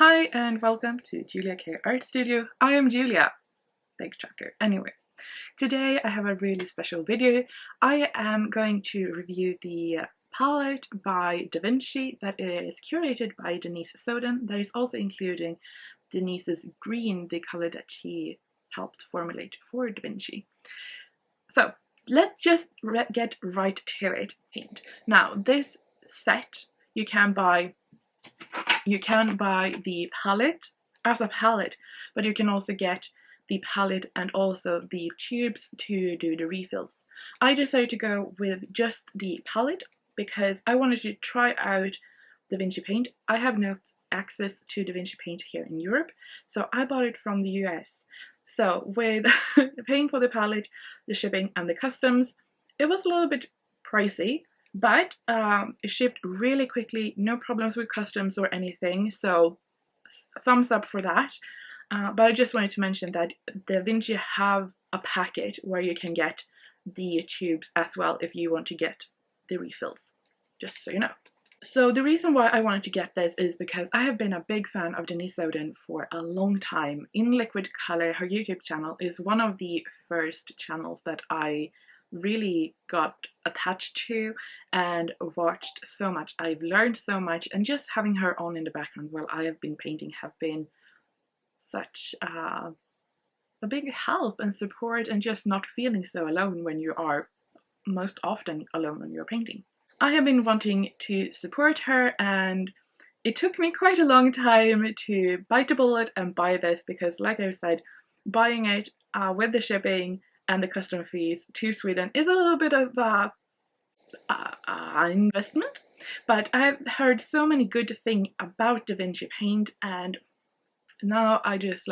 Hi and welcome to Julia K Art Studio. I am Julia. Big tracker. Anyway, today I have a really special video. I am going to review the palette by DaVinci that is curated by Denise X DaVinci. That is also including Denise's green, the color that she helped formulate for DaVinci. So let's just get right to it. Now this set you can buy the palette as a palette, but you can also get the palette and also the tubes to do the refills. I decided to go with just the palette because I wanted to try out DaVinci Paint. I have no access to DaVinci Paint here in Europe, so I bought it from the US. So with paying for the palette, the shipping and the customs, it was a little bit pricey, but it shipped really quickly, no problems with customs or anything, so thumbs up for that. But I just wanted to mention that DaVinci have a packet where you can get the tubes as well if you want to get the refills, just so you know. So the reason why I wanted to get this is because I have been a big fan of Denise X DaVinci for a long time. In Liquid Color, her YouTube channel is one of the first channels that I really got attached to and watched so much. I've learned so much, and just having her on in the background while I have been painting have been such a big help and support, and just not feeling so alone when you are most often alone when you're painting. I have been wanting to support her, and it took me quite a long time to bite the bullet and buy this because, like I said, buying it with the shipping and the custom fees to Sweden is a little bit of an investment, but I've heard so many good things about DaVinci Paint, and now I just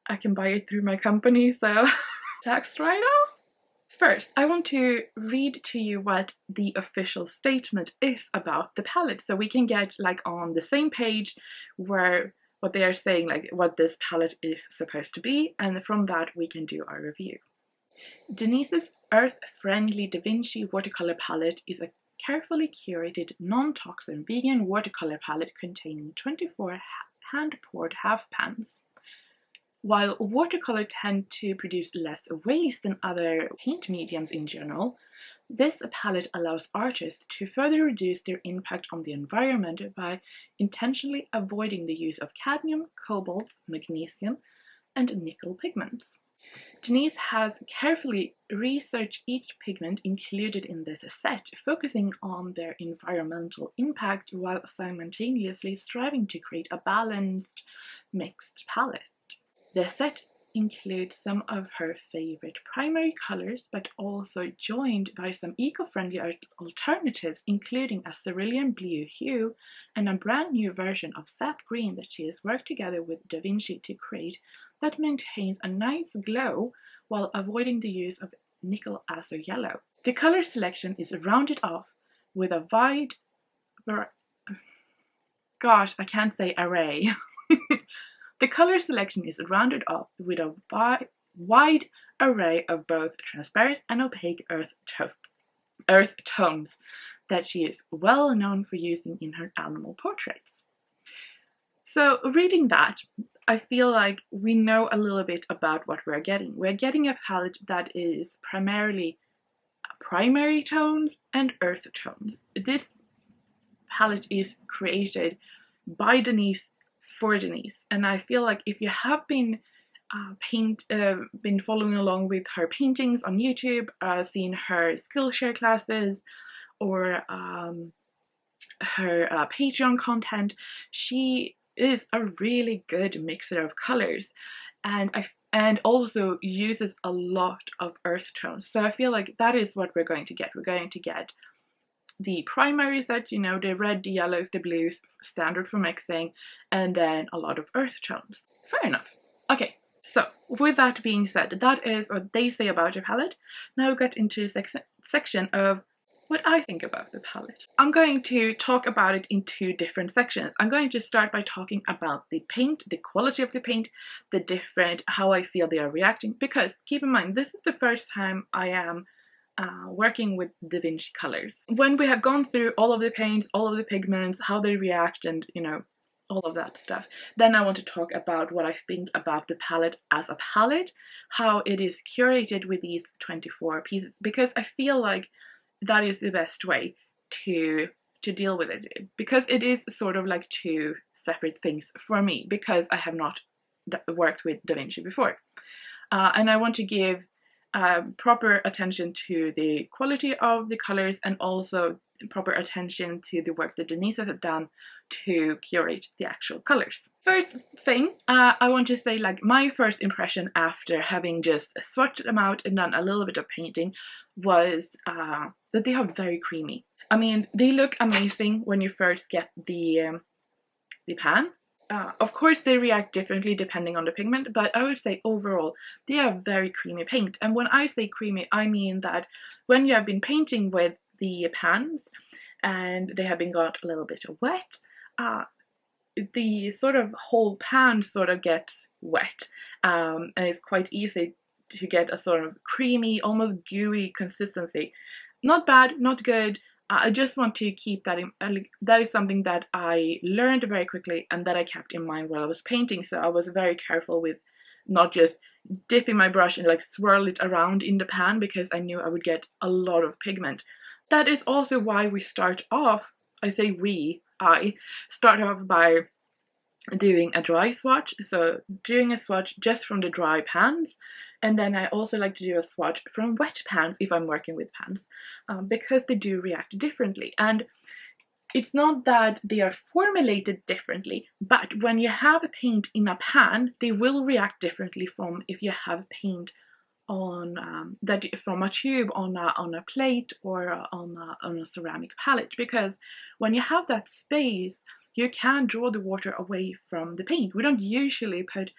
I can buy it through my company, so tax write-off. First, I want to read to you what the official statement is about the palette, so we can get on the same page where what they are saying, what this palette is supposed to be, and from that we can do our review. Denise's earth-friendly DaVinci watercolor palette is a carefully curated, non-toxin vegan watercolor palette containing 24 hand-poured half pans. While watercolor tend to produce less waste than other paint mediums in general, this palette allows artists to further reduce their impact on the environment by intentionally avoiding the use of cadmium, cobalt, magnesium, and nickel pigments. Denise has carefully researched each pigment included in this set, focusing on their environmental impact while simultaneously striving to create a balanced, mixed palette. The set includes some of her favorite primary colors, but also joined by some eco-friendly alternatives, including a cerulean blue hue and a brand new version of sap green that she has worked together with DaVinci to create that maintains a nice glow while avoiding the use of nickel acer yellow. The color selection is rounded off with a wide array. The color selection is rounded off with a wide array of both transparent and opaque earth tones that she is well known for using in her animal portraits. So reading that, I feel like we know a little bit about what we're getting. We're getting a palette that is primarily primary tones and earth tones. This palette is created by Denise for Denise, and I feel like if you have been following along with her paintings on YouTube, seen her Skillshare classes, or her Patreon content, she is a really good mixer of colors, and also uses a lot of earth tones. So I feel like that is what we're going to get. We're going to get the primary set, the red, the yellows, the blues, standard for mixing, and then a lot of earth tones. Fair enough. Okay, so with that being said, that is what they say about the palette. Now we get into the section of what I think about the palette. I'm going to talk about it in two different sections. I'm going to start by talking about the paint, the quality of the paint, how I feel they are reacting, because keep in mind, this is the first time I am working with DaVinci colors. When we have gone through all of the paints, all of the pigments, how they react, and all of that stuff. Then I want to talk about what I think about the palette as a palette, how it is curated with these 24 pieces, because I feel like that is the best way to deal with it, because it is sort of like two separate things for me, because I have not worked with DaVinci before. And I want to give proper attention to the quality of the colors, and also proper attention to the work that Denise has done to curate the actual colors. First thing, I want to say, like, my first impression after having just swatched them out and done a little bit of painting was that they are very creamy. I mean, they look amazing when you first get the pan. Of course, they react differently depending on the pigment, but I would say overall they are very creamy paint. And when I say creamy, I mean that when you have been painting with the pans and they have been got a little bit wet, the sort of whole pan sort of gets wet, and it's quite easy to get a sort of creamy, almost gooey consistency. Not bad, not good. I just want to keep that in. That is something that I learned very quickly and that I kept in mind while I was painting. So I was very careful with not just dipping my brush and like swirl it around in the pan, because I knew I would get a lot of pigment. That is also why we start off, I start off by doing a dry swatch. So doing a swatch just from the dry pans, and then I also like to do a swatch from wet pans if I'm working with pans, because they do react differently. And it's not that they are formulated differently, but when you have a paint in a pan, they will react differently from if you have paint on from a tube on a plate or on a ceramic palette. Because when you have that space, you can draw the water away from the paint. We don't usually put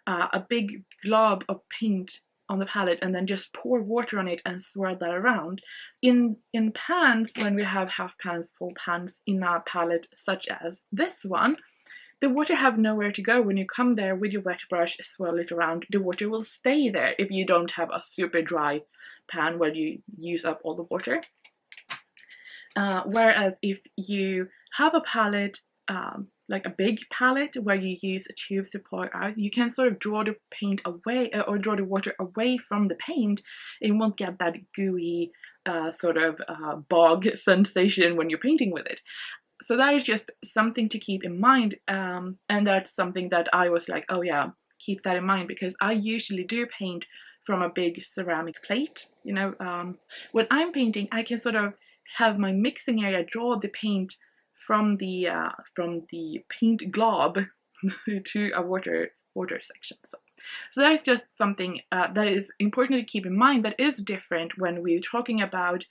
a big glob of paint on the palette and then just pour water on it and swirl that around. In pans, when we have half pans, full pans in a palette such as this one, the water have nowhere to go. When you come there with your wet brush, swirl it around, the water will stay there if you don't have a super dry pan where you use up all the water. Whereas if you have a palette, like a big palette where you use tubes to pour out, you can sort of draw the paint away, or draw the water away from the paint. It won't get that gooey sort of bog sensation when you're painting with it. So that is just something to keep in mind, and that's something that I was like, oh yeah, keep that in mind, because I usually do paint from a big ceramic plate. You know, when I'm painting, I can sort of have my mixing area draw the paint from the paint glob to a water section. So that is just something that is important to keep in mind, that is different when we're talking about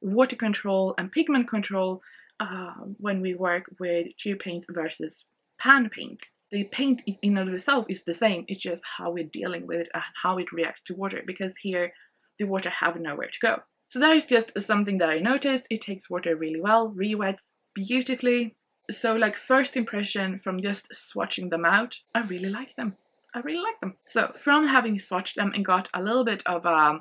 water control and pigment control when we work with tube paints versus pan paints. The paint in and of itself is the same, it's just how we're dealing with it and how it reacts to water, because here the water have nowhere to go. So that is just something that I noticed. It takes water really well, re-wets beautifully. So like first impression from just swatching them out, I really like them. I really like them. So from having swatched them and got a little bit of a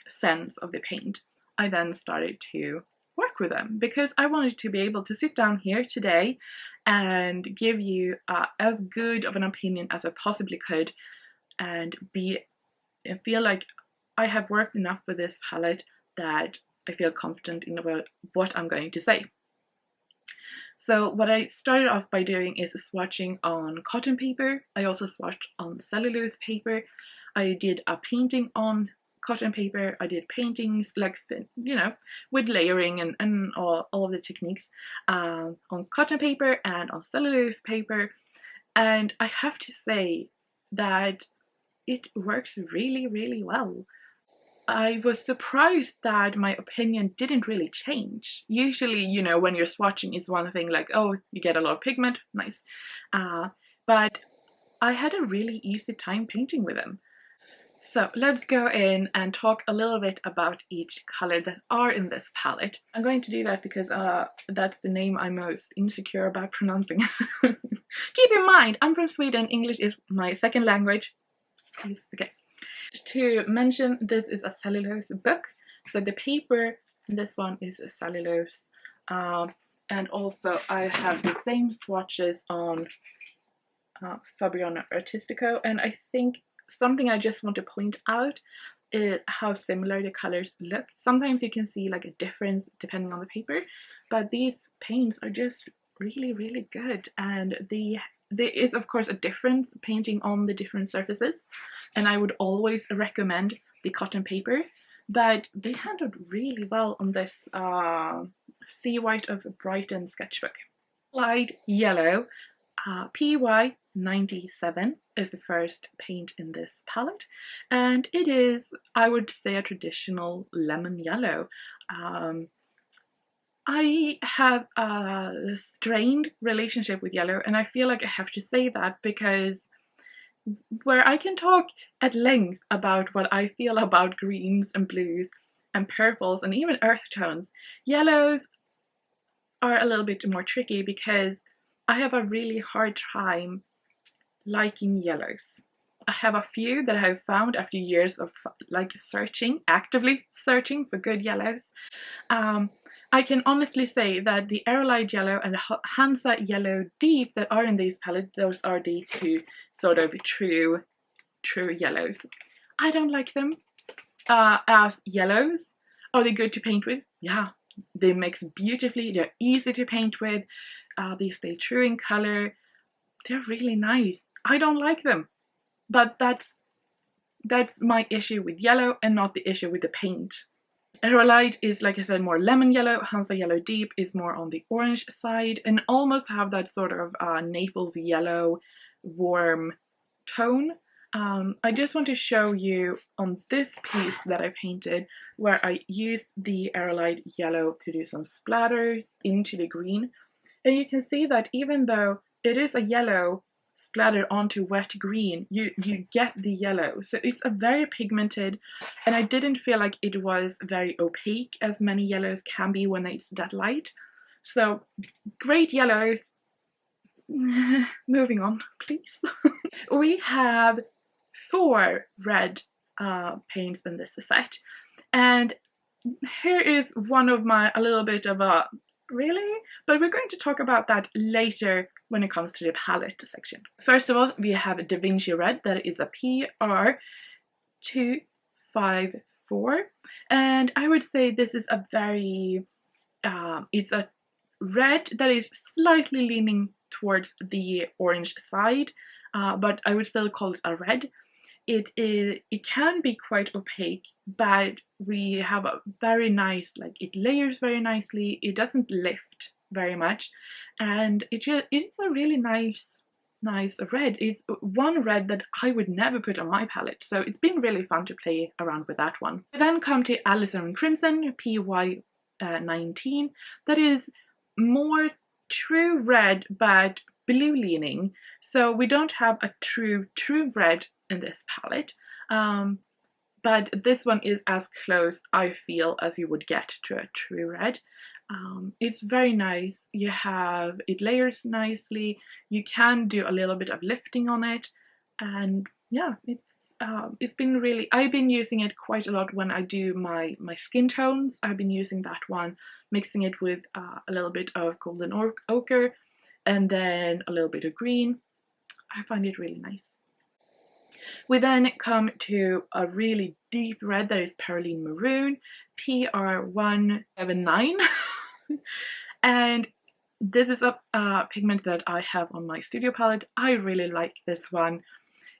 sense of the paint, I then started to work with them, because I wanted to be able to sit down here today and give you as good of an opinion as I possibly could, and feel like I have worked enough with this palette that I feel confident in about what I'm going to say. So what I started off by doing is swatching on cotton paper. I also swatched on cellulose paper. I did a painting on cotton paper. I did paintings like, you know, with layering and all of the techniques on cotton paper and on cellulose paper. And I have to say that it works really, really well. I was surprised that my opinion didn't really change. Usually, you know, when you're swatching, it's one thing like, oh, you get a lot of pigment, nice. But I had a really easy time painting with them. So let's go in and talk a little bit about each color that are in this palette. I'm going to do that because that's the name I'm most insecure about pronouncing. Keep in mind, I'm from Sweden. English is my second language. Please, okay. To mention, this is a cellulose book, so the paper in this one is cellulose. And also I have the same swatches on Fabriano Artistico, and I think something I just want to point out is how similar the colors look. Sometimes you can see like a difference depending on the paper, but these paints are just really, really good. And there is of course a difference painting on the different surfaces, and I would always recommend the cotton paper, but they handled really well on this Sea White of Brighton sketchbook. Light Yellow PY97 is the first paint in this palette, and it is, I would say, a traditional lemon yellow. I have a strained relationship with yellow, and I feel like I have to say that because where I can talk at length about what I feel about greens and blues and purples and even earth tones, yellows are a little bit more tricky because I have a really hard time liking yellows. I have a few that I have found after years of like actively searching for good yellows. I can honestly say that the Arylide yellow and the Hansa yellow deep that are in these palettes, those are the two sort of true yellows. I don't like them as yellows. Are they good to paint with? Yeah, they mix beautifully. They're easy to paint with. They stay true in color. They're really nice. I don't like them, but that's my issue with yellow and not the issue with the paint. Arylide is, like I said, more lemon yellow. Hansa yellow deep is more on the orange side and almost have that sort of Naples yellow warm tone. I just want to show you on this piece that I painted where I used the Arylide yellow to do some splatters into the green. And you can see that even though it is a yellow splattered onto wet green, you get the yellow. So it's a very pigmented, and I didn't feel like it was very opaque as many yellows can be when it's that light. So great yellows. Moving on, please. We have 4 red paints in this set, and here is one of my a little bit of a really, but we're going to talk about that later when it comes to the palette section. First of all, we have DaVinci Red, that is a PR254, and I would say this is a very, it's a red that is slightly leaning towards the orange side, but I would still call it a red. It can be quite opaque, but we have a very nice, like it layers very nicely, it doesn't lift very much, and it's a really nice red. It's one red that I would never put on my palette, so it's been really fun to play around with that one. We then come to Alizarin Crimson PY19, that is more true red but blue leaning, so we don't have a true red in this palette, but this one is as close, I feel, as you would get to a true red. It's very nice. It layers nicely. You can do a little bit of lifting on it, and yeah, it's been really, I've been using it quite a lot when I do my skin tones. I've been using that one, mixing it with a little bit of golden ochre and then a little bit of green. I find it really nice. We then come to a really deep red that is Perlene Maroon PR179 and this is a pigment that I have on my studio palette. I really like this one.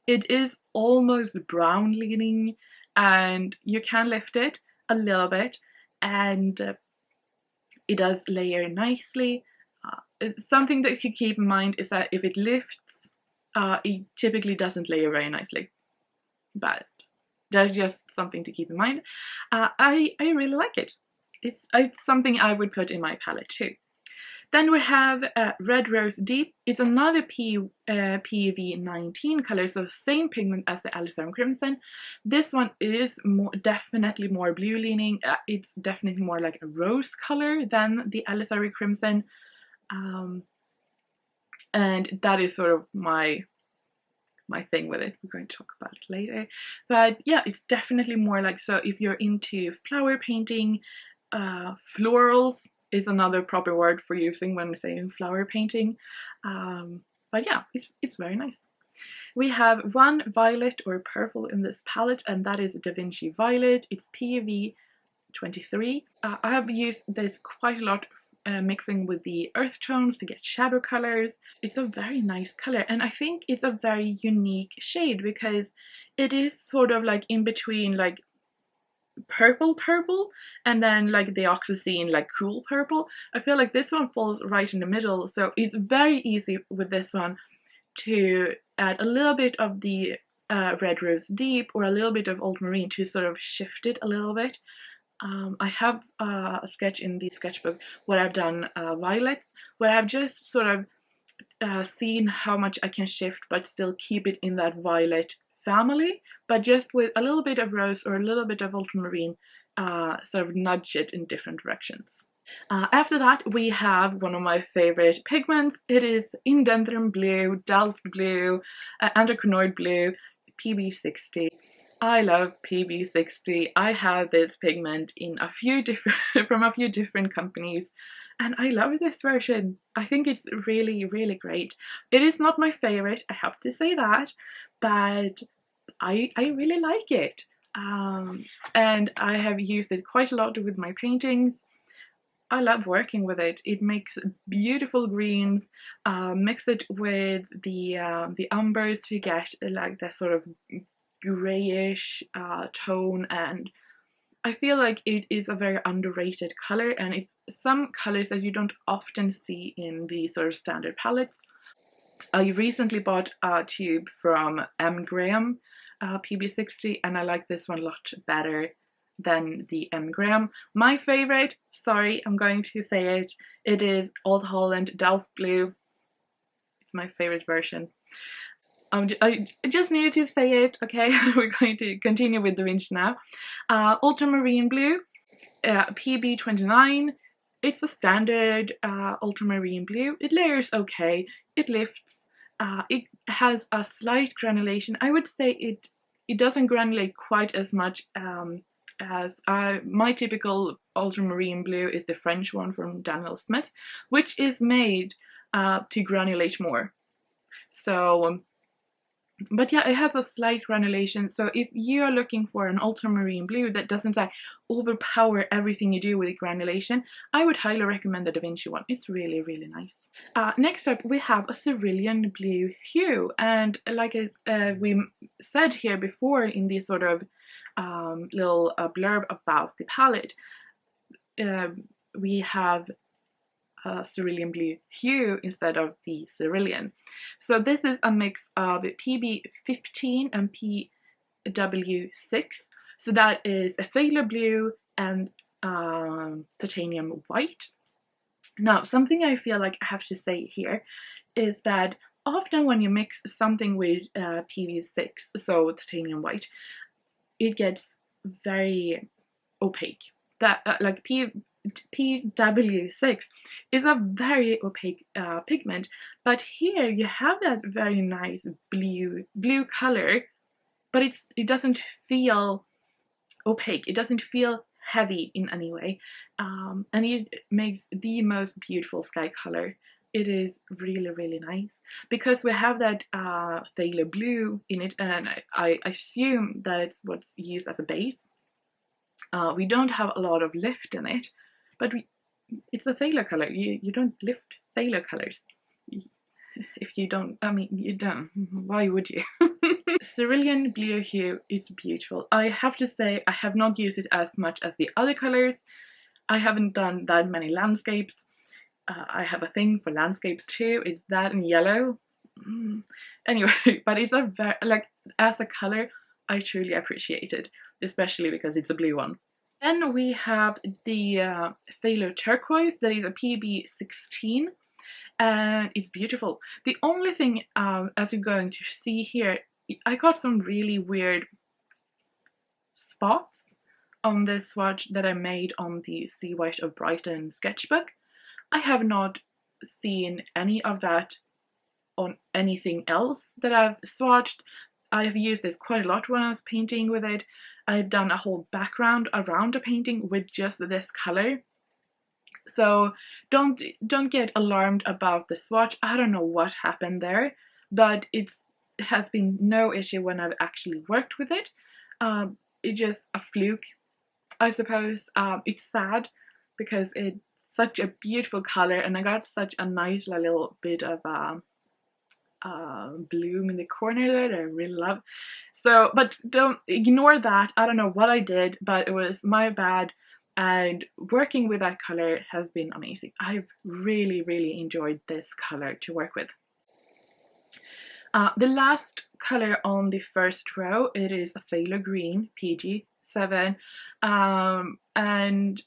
It is almost brown leaning and you can lift it a little bit, and it does layer nicely. Something that you keep in mind is that if it lifts, it typically doesn't layer very nicely, but that's just something to keep in mind. I really like it. It's something I would put in my palette too. Then we have Red Rose Deep. It's another PV19 color, so same pigment as the Alizarin Crimson. This one is definitely more blue leaning. It's definitely more like a rose color than the Alizarin Crimson. And that is sort of my thing with it. We're going to talk about it later. But yeah, it's definitely more like, so if you're into flower painting, florals, is another proper word for using when saying flower painting. But yeah, it's very nice. We have one violet or purple in this palette, and that is DaVinci Violet. It's PV23. I have used this quite a lot, mixing with the earth tones to get shadow colors. It's a very nice color, and I think it's a very unique shade because it is sort of like in between like purple and then like the oxide like cool purple. I feel like this one falls right in the middle, so it's very easy with this one to add a little bit of the Red Rose Deep or a little bit of Ultramarin to sort of shift it a little bit. I have a sketch in the sketchbook where I've done violets, where I've just sort of seen how much I can shift but still keep it in that violet family, but just with a little bit of rose or a little bit of ultramarine, sort of nudge it in different directions. After that, we have one of my favorite pigments. It is Indanthren blue, Delft blue, Anthraquinoid blue, PB60. I love PB60. I have this pigment in a few different from a few different companies, and I love this version. I think it's really, really great. It is not my favorite, I have to say that, but I really like it. And I have used it quite a lot with my paintings. I love working with it. It makes beautiful greens. Mix it with the umbers to get like that sort of grayish tone, and I feel like it is a very underrated color, and it's some colors that you don't often see in the sort of standard palettes. I recently bought a tube from M. Graham PB60, and I like this one a lot better than the M. Graham. My favorite, sorry, I'm going to say it, it is Old Holland Delft Blue. It's my favorite version. I just needed to say it, okay? We're going to continue with DaVinci now. Ultramarine Blue, PB29. It's a standard ultramarine blue. It layers okay, it lifts, it has a slight granulation. I would say it doesn't granulate quite as much as my typical ultramarine blue is the French one from Daniel Smith, which is made to granulate more. So, but yeah, it has a slight granulation, so if you are looking for an ultramarine blue that doesn't like overpower everything you do with granulation, I would highly recommend the DaVinci one. It's really, really nice. Next up, we have a cerulean blue hue, and like we said here before in this sort of little blurb about the palette, we have cerulean blue hue instead of the cerulean. So this is a mix of PB15 and PW6. So that is a phthalo blue and titanium white. Now, something I feel like I have to say here is that often when you mix something with PB6, so titanium white, it gets very opaque. That like PW6 is a very opaque pigment, but here you have that very nice blue color, but it doesn't feel opaque. It doesn't feel heavy in any way, and it makes the most beautiful sky color. It is really, really nice because we have that phthalo blue in it, and I assume that it's what's used as a base. We don't have a lot of lift in it, but it's a phthalo color. You don't lift phthalo colors. If you don't, I mean, you don't. Why would you? Cerulean blue hue is beautiful. I have to say I have not used it as much as the other colors. I haven't done that many landscapes. I have a thing for landscapes too. It's that in yellow. Anyway, but it's a very, like, as a color, I truly appreciate it, especially because it's a blue one. Then we have the Phthalo Turquoise, that is a PB16, and it's beautiful. The only thing, as we're going to see here, I got some really weird spots on this swatch that I made on the Sea White of Brighton sketchbook. I have not seen any of that on anything else that I've swatched. I've used this quite a lot when I was painting with it. I've done a whole background around a painting with just this color. So don't get alarmed about the swatch. I don't know what happened there, but it has been no issue when I've actually worked with it. It's just a fluke, I suppose. It's sad because it's such a beautiful color, and I got such a nice little bit of bloom in the corner there that I really love. So, but don't ignore that. I don't know what I did, but it was my bad. And working with that color has been amazing. I've really enjoyed this color to work with. The last color on the first row, it is a Phthalo Green PG7, and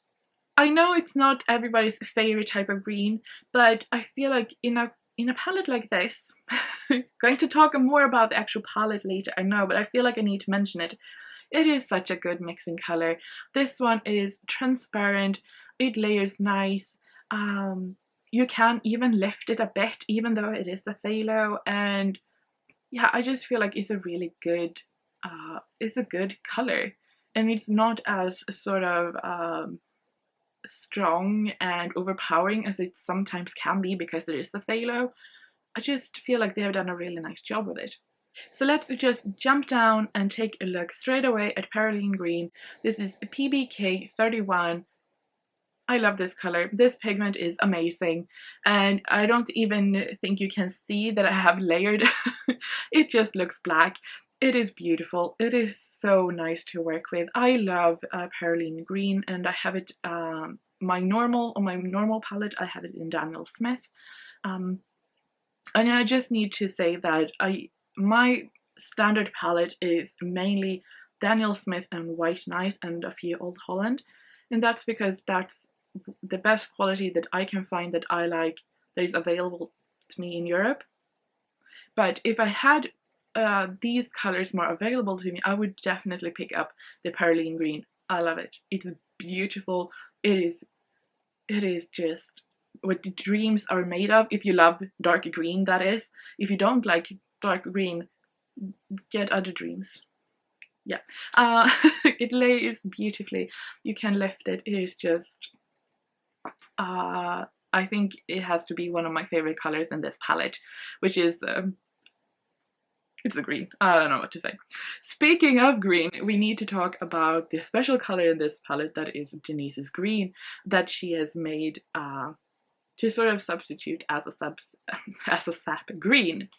I know it's not everybody's favorite type of green, but I feel like in a palette like this, going to talk more about the actual palette later, I know, but I feel like I need to mention it. It is such a good mixing color. This one is transparent, it layers nice, you can even lift it a bit even though it is a phthalo, and yeah, I just feel like it's a really good, it's a good color, and it's not as sort of strong and overpowering as it sometimes can be because it is a phthalo. I just feel like they have done a really nice job with it. So let's just jump down and take a look straight away at Perylene Green. This is PBK31. I love this color. This pigment is amazing, and I don't even think you can see that I have layered. It just looks black. It is beautiful. It is so nice to work with. I love Perylene Green, and I have it on my normal palette. I have it in Daniel Smith, and I just need to say that my standard palette is mainly Daniel Smith and White Knight and a few Old Holland, and that's because that's the best quality that I can find that I like that is available to me in Europe. But if I had these colors more available to me, I would definitely pick up the Perylene Green. I love it. It's beautiful. It is just what the dreams are made of. If you love dark green, that is. If you don't like dark green, get other dreams. Yeah. It layers beautifully. You can lift it. It is just I think it has to be one of my favorite colors in this palette, which is it's a green. I don't know what to say. Speaking of green, we need to talk about the special color in this palette that is Denise's green that she has made to sort of substitute as a sap green.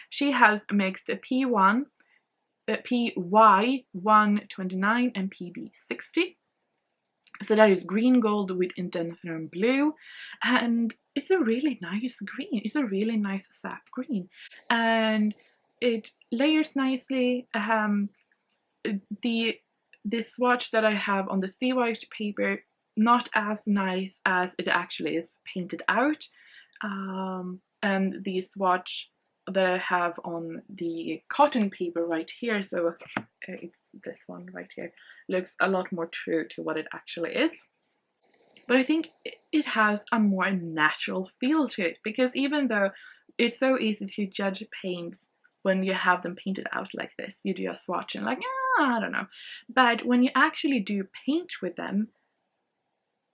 She has mixed a P1, PY129 and PB60. So that is green gold with Indanthren blue, and it's a really nice green. It's a really nice sap green, and it layers nicely. The swatch that I have on the sea white paper, not as nice as it actually is painted out, and the swatch that I have on the cotton paper right here, so it's this one right here, looks a lot more true to what it actually is. But I think it has a more natural feel to it, because even though it's so easy to judge paints when you have them painted out like this, you do a swatch and like, I don't know. But when you actually do paint with them,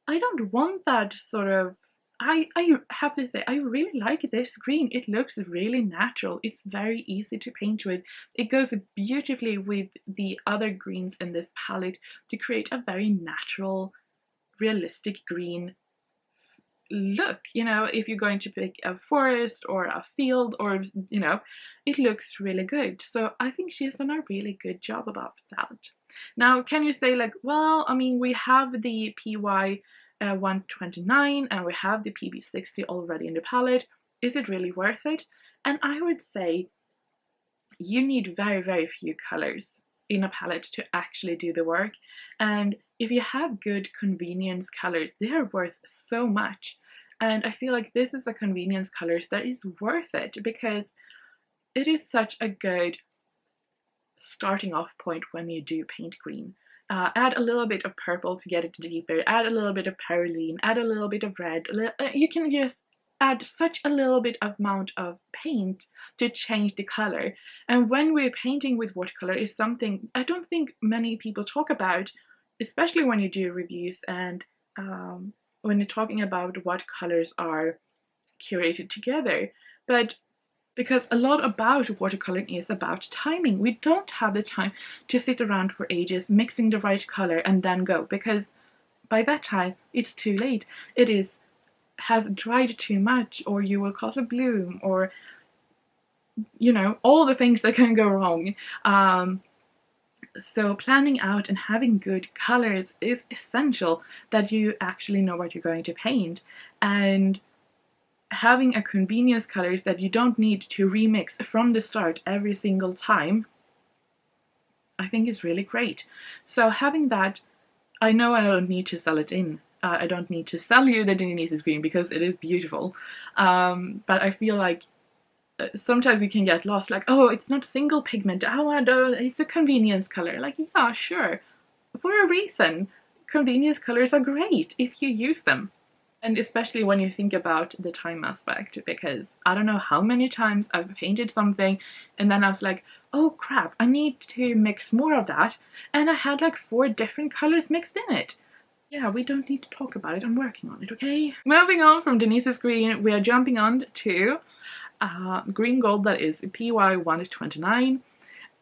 I don't want that sort of, I have to say, I really like this green. It looks really natural. It's very easy to paint with. It goes beautifully with the other greens in this palette to create a very natural, realistic green look. You know, if you're going to pick a forest or a field, or, you know, it looks really good. So I think she's done a really good job about that. Now, can you say like, well, I mean, we have the PY 129 and we have the PB60 already in the palette. Is it really worth it? And I would say you need very few colors in a palette to actually do the work, and if you have good convenience colors, they are worth so much. And I feel like this is a convenience colors that is worth it, because it is such a good starting off point when you do paint green. Add a little bit of purple to get it deeper, add a little bit of Perylene, add a little bit of red, you can just add such a little bit of amount of paint to change the color. And when we're painting with watercolor is something I don't think many people talk about, especially when you do reviews and when you're talking about what colors are curated together. But because a lot about watercoloring is about timing. We don't have the time to sit around for ages mixing the right color and then go, because by that time it's too late. It has dried too much, or you will cause a bloom, or you know, all the things that can go wrong. So planning out and having good colors is essential, that you actually know what you're going to paint, and having a convenience colors that you don't need to remix from the start every single time, I think is really great. So having that, I know I don't need to sell it in. I don't need to sell you the Denise Green because it is beautiful. But I feel like sometimes we can get lost, like, oh, it's not single pigment, oh, it's a convenience color. Like, yeah, sure. For a reason. Convenience colors are great if you use them. And especially when you think about the time aspect, because I don't know how many times I've painted something and then I was like, oh crap, I need to mix more of that, and I had like 4 different colors mixed in it. Yeah, we don't need to talk about it, I'm working on it, okay? Moving on from Denise's green, we are jumping on to green gold, that is PY129,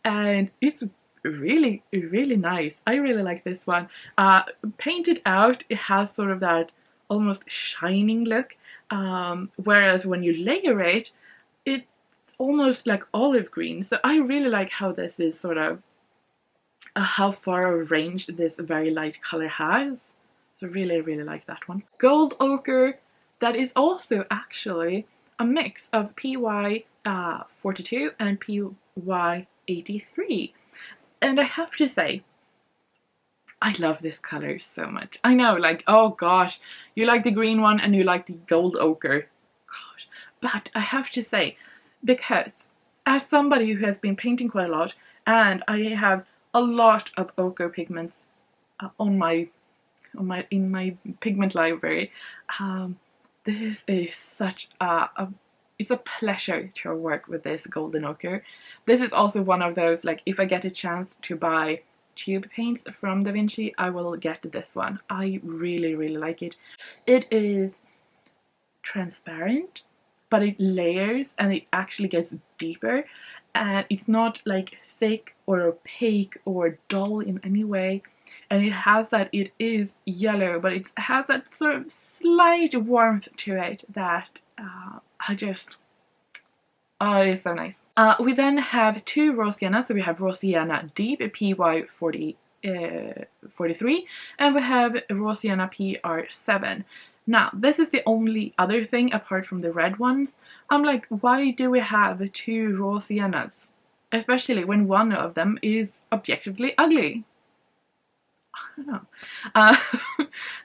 and it's really, really nice. I really like this one. Painted out, it has sort of that almost shining look, whereas when you layer it, it's almost like olive green. So I really like how this is sort of how far a range this very light color has. So really, really like that one. Gold ochre, that is also actually a mix of PY42 and PY83, and I have to say, I love this color so much. I know, like, oh gosh, you like the green one and you like the gold ochre. Gosh. But I have to say, because as somebody who has been painting quite a lot, and I have a lot of ochre pigments in my pigment library, this is such it's a pleasure to work with this golden ochre. This is also one of those, like, if I get a chance to buy tube paints from DaVinci, I will get this one. I really, really like it. It is transparent, but it layers and it actually gets deeper, and it's not like thick or opaque or dull in any way. And it has that, it is yellow, but it has that sort of slight warmth to it that oh, it's so nice. We then have 2 raw siennas. So we have raw sienna deep PY43, and we have raw sienna PR7. Now, this is the only other thing apart from the red ones. I'm like, why do we have 2 raw siennas? Especially when one of them is objectively ugly. I don't know.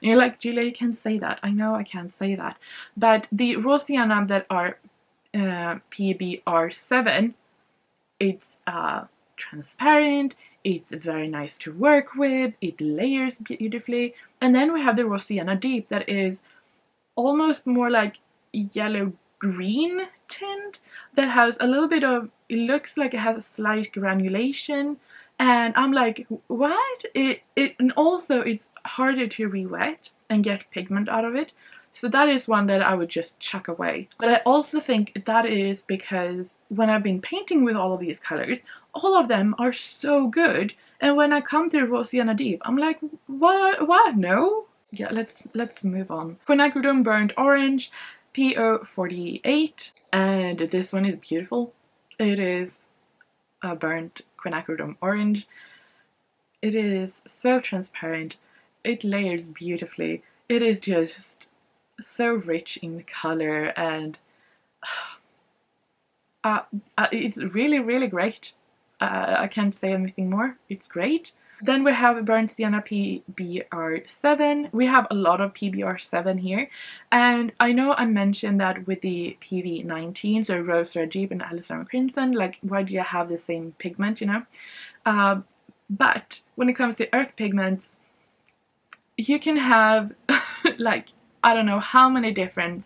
You're like, Julia, you can say that. I know I can't say that. But the raw sienna that are PBR7, it's transparent, it's very nice to work with, it layers beautifully. And then we have the raw sienna deep that is almost more like yellow green tint, that has a little bit of, it looks like it has a slight granulation, and I'm like, what? And also it's harder to re-wet and get pigment out of it. So that is one that I would just chuck away. But I also think that is because when I've been painting with all of these colors, all of them are so good. And when I come to raw sienna deep, I'm like, what? No? Yeah, let's move on. Quinacridone burnt orange, PO48, and this one is beautiful. It is a burnt quinacridone orange. It is so transparent. It layers beautifully. It is just so rich in color, and it's really, really great. I can't say anything more. It's great. Then we have burnt sienna PBR7. We have a lot of PBR7 here, and I know I mentioned that with the PV19, so Rose Red Deep and Alizarin Crimson, like, why do you have the same pigment, you know? But when it comes to earth pigments, you can have like, I don't know how many different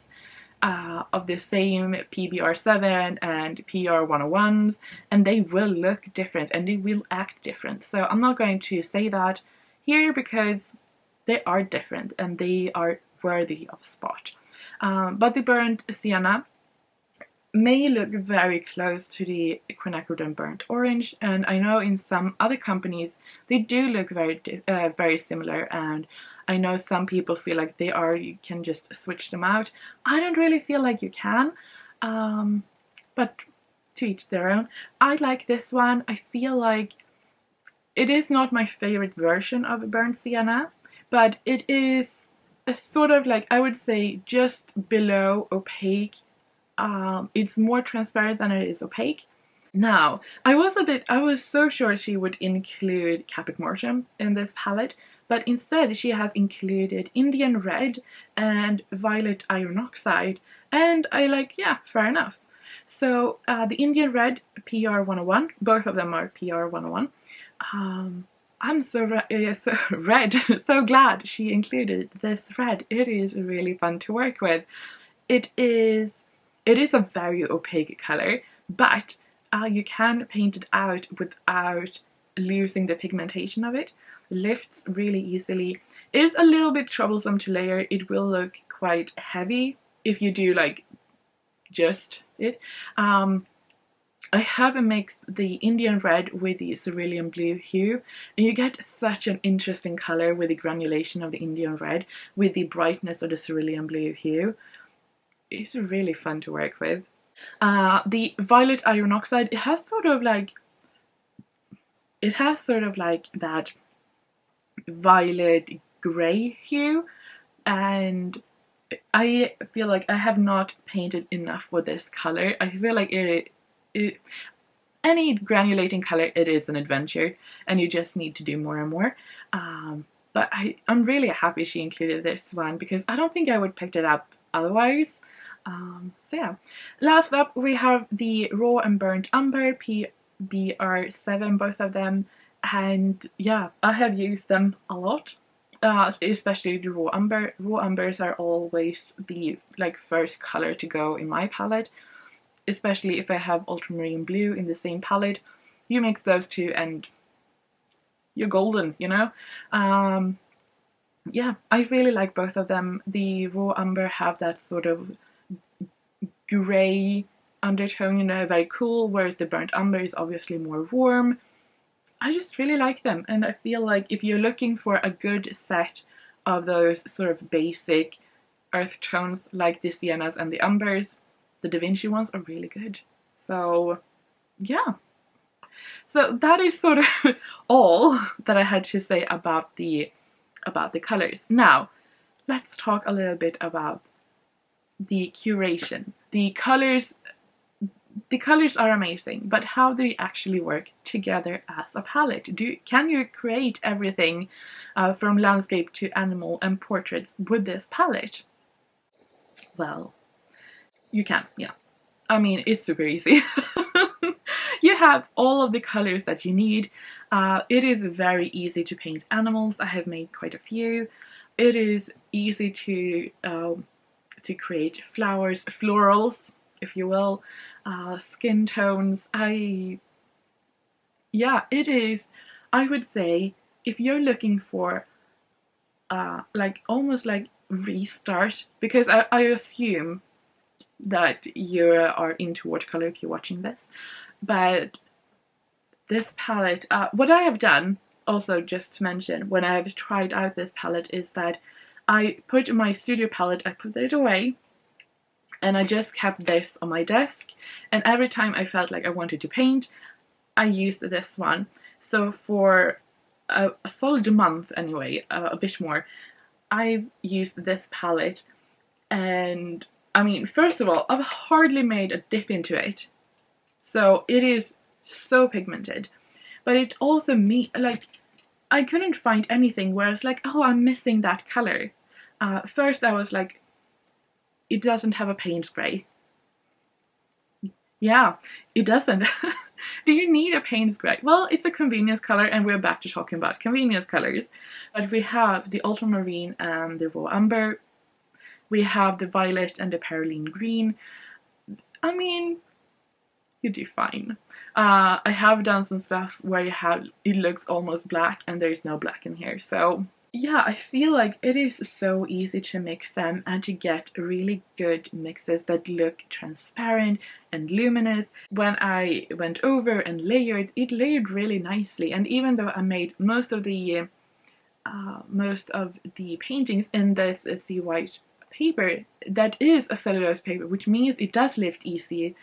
of the same PBR7 and PR101s, and they will look different and they will act different. So I'm not going to say that here because they are different and they are worthy of a spot. But the burnt sienna may look very close to the quinacridone burnt orange, and I know in some other companies they do look very similar, and I know some people feel like they are, you can just switch them out. I don't really feel like you can, but to each their own. I like this one. I feel like it is not my favorite version of burnt sienna, but it is a sort of like, I would say, just below opaque. It's more transparent than it is opaque. Now, I was so sure she would include Caput Mortuum in this palette, but instead she has included Indian Red and Violet Iron Oxide, and I like, yeah, fair enough. So the Indian Red PR101, both of them are PR101. I'm so so glad she included this red. It is really fun to work with. It is a very opaque color, but you can paint it out without losing the pigmentation of it. It lifts really easily. It is a little bit troublesome to layer. It will look quite heavy if you do like just it. I have mixed the Indian Red with the Cerulean blue hue, and you get such an interesting color with the granulation of the Indian Red with the brightness of the Cerulean blue hue. It's really fun to work with. The Violet Iron Oxide, it has sort of like that violet grey hue, and I feel like I have not painted enough with this color. I feel like any granulating color, it is an adventure, and you just need to do more and more. But I'm really happy she included this one, because I don't think I would pick it up otherwise. So yeah. Last up we have the Raw and Burnt Umber PBR7, both of them, and yeah, I have used them a lot. Especially the Raw Umber. Raw Umbers are always the first color to go in my palette, especially if I have Ultramarine Blue in the same palette. You mix those two and you're golden, you know? Yeah, I really like both of them. The Raw Umber have that sort of grey undertone, you know, very cool, whereas the Burnt Umber is obviously more warm. I just really like them, and I feel like if you're looking for a good set of those sort of basic earth tones like the Siennas and the Umbers, the DaVinci ones are really good. So yeah. So that is sort of all that I had to say about the colors. Now, let's talk a little bit about the curation. The colors are amazing, but how do they actually work together as a palette? Can you create everything from landscape to animal and portraits with this palette? Well, you can, yeah. I mean, it's super easy. You have all of the colors that you need. It is very easy to paint animals. I have made quite a few. It is easy to create flowers, florals, if you will, skin tones. Yeah, it is. I would say if you're looking for almost like restart, because I assume that you are into watercolor if you're watching this, but this palette, what I have done, also just to mention, when I have tried out this palette, is that I put my studio palette, I put it away, and I just kept this on my desk, and every time I felt like I wanted to paint, I used this one. So for a solid month anyway, a bit more, I've used this palette, and I mean, first of all, I've hardly made a dip into it, so it is so pigmented, but it also I couldn't find anything where I was like, oh, I'm missing that color. First I was like, it doesn't have a paint spray. Yeah, it doesn't. Do you need a paint spray? Well, it's a convenience color, and we're back to talking about convenience colors. But we have the Ultramarine and the Raw Umber. We have the Violet and the Perylene Green. I mean, you do fine. I have done some stuff where it looks almost black and there's no black in here. So Yeah, I feel like it is so easy to mix them and to get really good mixes that look transparent and luminous. When I went over and layered, it layered really nicely, and even though I made most of the paintings in this sea white paper, that is a cellulose paper, which means it does lift easy.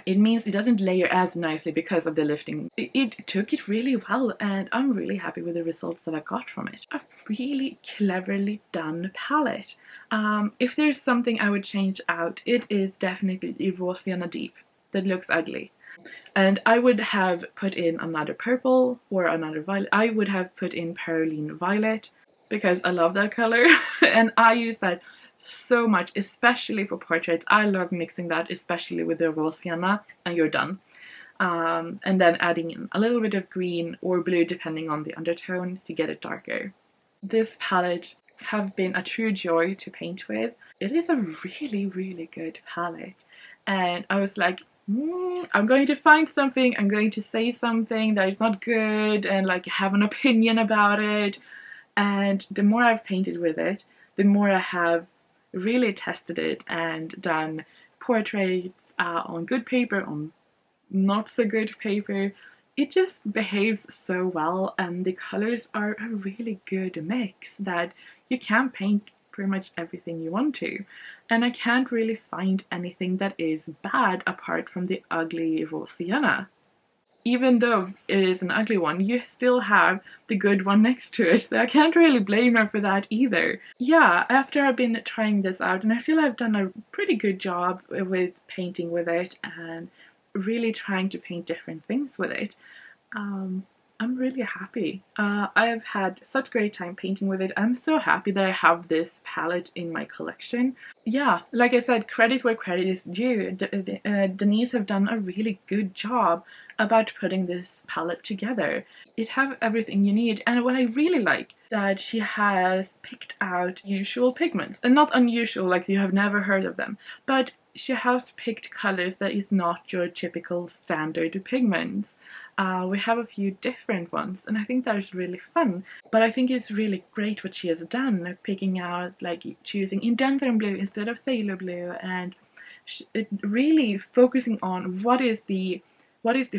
It means it doesn't layer as nicely because of the lifting. It took it really well, and I'm really happy with the results that I got from it. A really cleverly done palette. If there's something I would change out, it is definitely the raw sienna deep that looks ugly. And I would have put in another purple or another violet. I would have put in Perylene Violet because I love that color and I use that so much, especially for portraits. I love mixing that, especially with the raw sienna, and you're done. And then adding in a little bit of green or blue depending on the undertone to get it darker. This palette have been a true joy to paint with. It is a really, really good palette, and I was like, I'm going to find something, I'm going to say something that is not good and like have an opinion about it. And the more I've painted with it, the more I have really tested it and done portraits on good paper, on not so good paper. It just behaves so well, and the colors are a really good mix that you can paint pretty much everything you want to. And I can't really find anything that is bad apart from the ugly raw sienna. Even though it is an ugly one, you still have the good one next to it, so I can't really blame her for that either. Yeah, after I've been trying this out, and I feel I've done a pretty good job with painting with it and really trying to paint different things with it, I'm really happy. I've had such a great time painting with it. I'm so happy that I have this palette in my collection. Yeah, like I said, credit where credit is due. Denise have done a really good job about putting this palette together. It have everything you need, and what I really like that she has picked out usual pigments, and not unusual like you have never heard of them, but she has picked colors that is not your typical standard pigments. We have a few different ones, and I think that is really fun. But I think it's really great what she has done, picking out, like, choosing Indanthren blue instead of Phthalo blue, and really focusing on what is the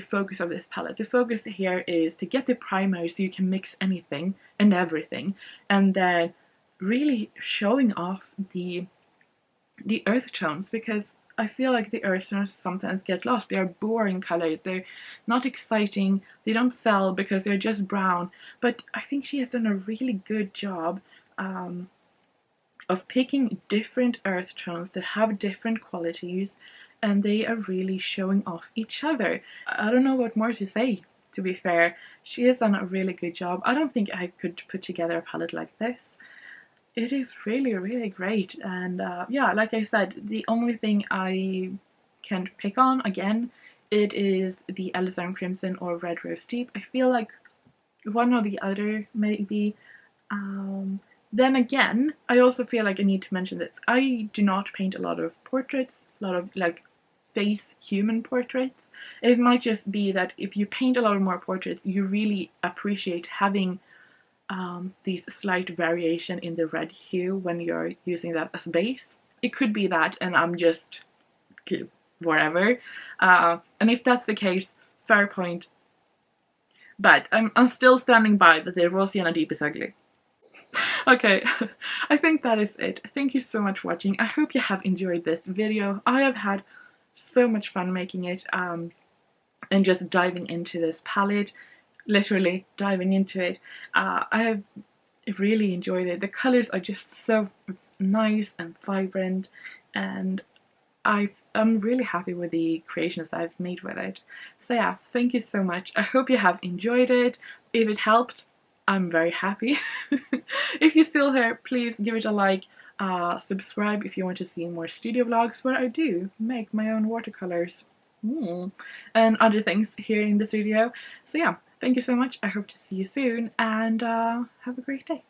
focus of this palette. The focus here is to get the primer so you can mix anything and everything, and then really showing off the earth tones, because I feel like the earth tones sometimes get lost. They are boring colors, they're not exciting, they don't sell because they're just brown. But I think she has done a really good job of picking different earth tones that have different qualities, and they are really showing off each other. I don't know what more to say, to be fair. She has done a really good job. I don't think I could put together a palette like this. It is really, really great, and yeah, like I said, the only thing I can pick on, again, it is the Alizarin Crimson or Red Rose Deep. I feel like one or the other, maybe. Then again, I also feel like I need to mention this. I do not paint a lot of portraits, a lot of like face human portraits. It might just be that if you paint a lot more portraits, you really appreciate having these slight variation in the red hue when you're using that as base. It could be that, and I'm just whatever. And if that's the case, fair point. But I'm still standing by that the raw sienna deep is ugly. Okay, I think that is it. Thank you so much for watching. I hope you have enjoyed this video. I have had so much fun making it and just diving into this palette. Literally diving into it. I have really enjoyed it. The colors are just so nice and vibrant, and I'm really happy with the creations I've made with it. So yeah, thank you so much. I hope you have enjoyed it. If it helped, I'm very happy. If you're still here, please give it a like. Subscribe if you want to see more studio vlogs where I do make my own watercolors and other things here in the studio. So yeah, thank you so much. I hope to see you soon, and have a great day.